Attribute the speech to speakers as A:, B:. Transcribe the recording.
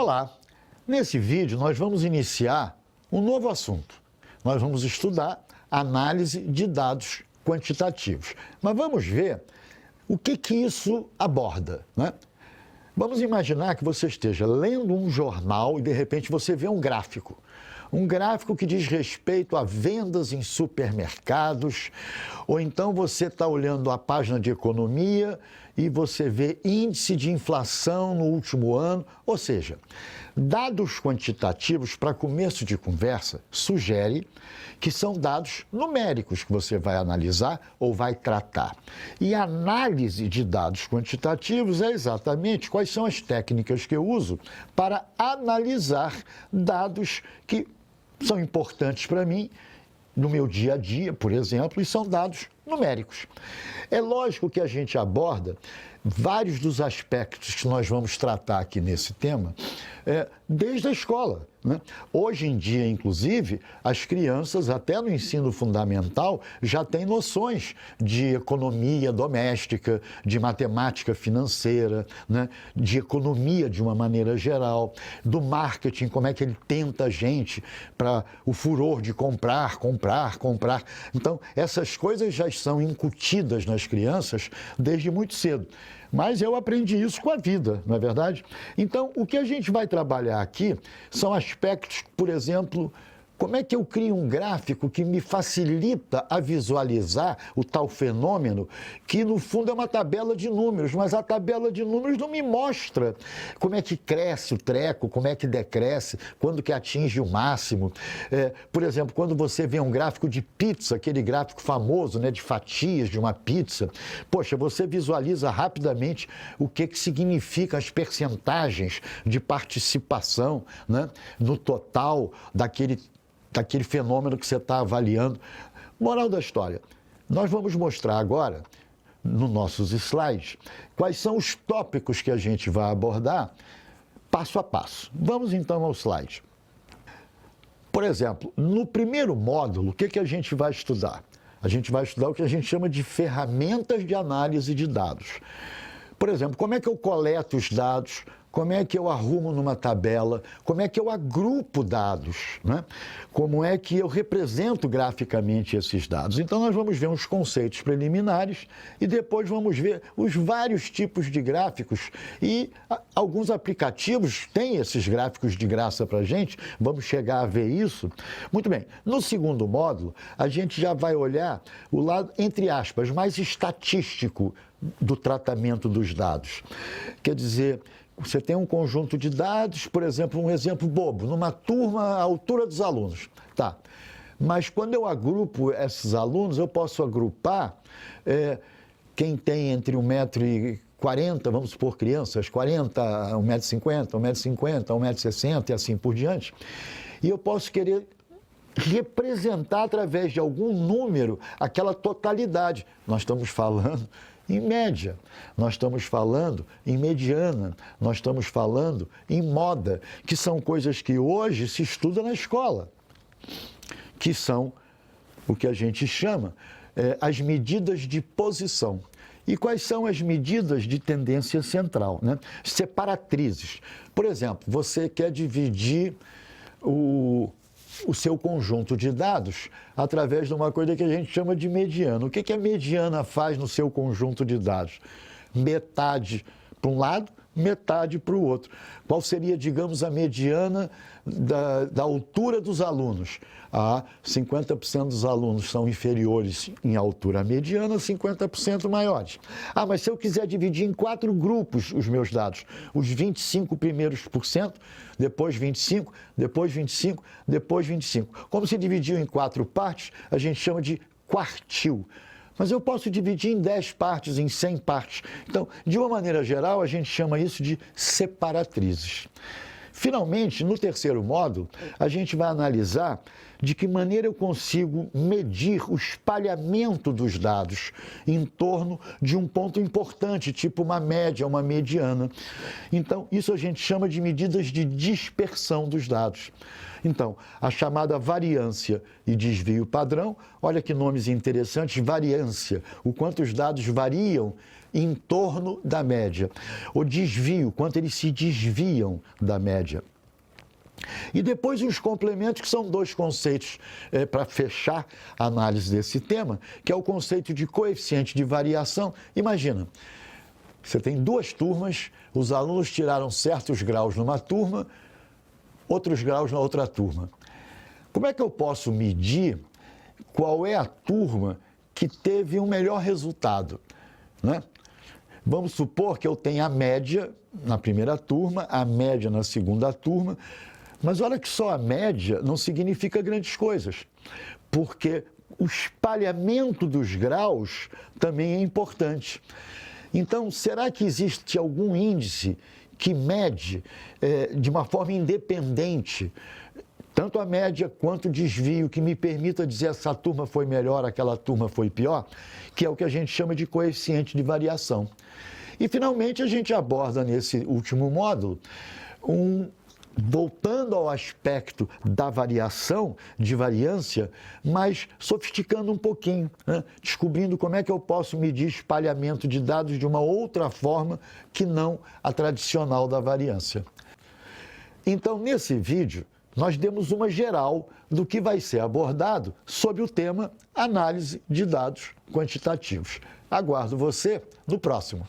A: Olá! Nesse vídeo nós vamos iniciar um novo assunto. Nós vamos estudar análise de dados quantitativos. Mas vamos ver o que isso aborda, né? Vamos imaginar que você esteja lendo um jornal e de repente você vê um gráfico. Um gráfico que diz respeito a vendas em supermercados, ou então você está olhando a página de economia e você vê índice de inflação no último ano, ou seja, dados quantitativos para começo de conversa sugere que são dados numéricos que você vai analisar ou vai tratar. E a análise de dados quantitativos é exatamente quais são as técnicas que eu uso para analisar dados que são importantes para mim no meu dia a dia, por exemplo, e são dados numéricos. É lógico que a gente aborda vários dos aspectos que nós vamos tratar aqui nesse tema, desde a escola, né? Hoje em dia, inclusive, as crianças, até no ensino fundamental, já têm noções de economia doméstica, de matemática financeira, né? De economia de uma maneira geral, do marketing, como é que ele tenta a gente para o furor de comprar. Então, essas coisas já são incutidas nas crianças desde muito cedo. Mas eu aprendi isso com a vida, não é verdade? Então, o que a gente vai trabalhar aqui são aspectos, por exemplo, como é que eu crio um gráfico que me facilita a visualizar o tal fenômeno, que no fundo é uma tabela de números, mas a tabela de números não me mostra como é que cresce o treco, como é que decresce, quando que atinge o máximo. Por exemplo, quando você vê um gráfico de pizza, aquele gráfico famoso, né, de fatias de uma pizza, poxa, você visualiza rapidamente o que significa as percentagens de participação, né, no total daquele fenômeno que você está avaliando. Moral da história, nós vamos mostrar agora, nos nossos slides, quais são os tópicos que a gente vai abordar passo a passo. Vamos então ao slide. Por exemplo, no primeiro módulo, o que a gente vai estudar? A gente vai estudar o que a gente chama de ferramentas de análise de dados. Por exemplo, como é que eu coleto os dados? Como é que eu arrumo numa tabela? Como é que eu agrupo dados, né? Como é que eu represento graficamente esses dados? Então, nós vamos ver uns conceitos preliminares e depois vamos ver os vários tipos de gráficos e alguns aplicativos têm esses gráficos de graça para a gente, vamos chegar a ver isso. Muito bem, no segundo módulo, a gente já vai olhar o lado, entre aspas, mais estatístico do tratamento dos dados. Quer dizer, você tem um conjunto de dados, por exemplo, um exemplo bobo, numa turma, a altura dos alunos. Tá. Mas quando eu agrupo esses alunos, eu posso agrupar quem tem entre 1,40 m, vamos supor crianças, 40, 1,50 m, 1,50 m, 1,60 m e assim por diante. E eu posso querer representar através de algum número aquela totalidade. Nós estamos falando em média, nós estamos falando em mediana, nós estamos falando em moda, que são coisas que hoje se estuda na escola, que são o que a gente chama as medidas de posição. E quais são as medidas de tendência central, né? Separatrizes. Por exemplo, você quer dividir o seu conjunto de dados através de uma coisa que a gente chama de mediana. O que a mediana faz no seu conjunto de dados? Metade para um lado, metade para o outro. Qual seria, digamos, a mediana da altura dos alunos? 50% dos alunos são inferiores em altura à mediana, 50% maiores. Mas se eu quiser dividir em 4 grupos os meus dados, os 25 primeiros por cento, depois 25, depois 25, depois 25. Como se dividiu em 4 partes, a gente chama de quartil. Mas eu posso dividir em 10 partes, em 100 partes. Então, de uma maneira geral, a gente chama isso de separatrizes. Finalmente, no terceiro módulo, a gente vai analisar de que maneira eu consigo medir o espalhamento dos dados em torno de um ponto importante, tipo uma média, uma mediana. Então, isso a gente chama de medidas de dispersão dos dados. Então, a chamada variância e desvio padrão, olha que nomes interessantes, variância, o quanto os dados variam em torno da média. O desvio, quanto eles se desviam da média. E depois os complementos, que são dois conceitos para fechar a análise desse tema, que é o conceito de coeficiente de variação. Imagina, você tem duas turmas, os alunos tiraram certos graus numa turma, outros graus na outra turma. Como é que eu posso medir qual é a turma que teve um melhor resultado, né? Vamos supor que eu tenha a média na primeira turma, a média na segunda turma, mas olha que só a média não significa grandes coisas, porque o espalhamento dos graus também é importante. Então, será que existe algum índice que mede de uma forma independente tanto a média quanto o desvio, que me permita dizer essa turma foi melhor, aquela turma foi pior, que é o que a gente chama de coeficiente de variação. E, finalmente, a gente aborda nesse último módulo voltando ao aspecto da variação, de variância, mas sofisticando um pouquinho, né? Descobrindo como é que eu posso medir espalhamento de dados de uma outra forma que não a tradicional da variância. Então, nesse vídeo, nós demos uma geral do que vai ser abordado sobre o tema análise de dados quantitativos. Aguardo você no próximo.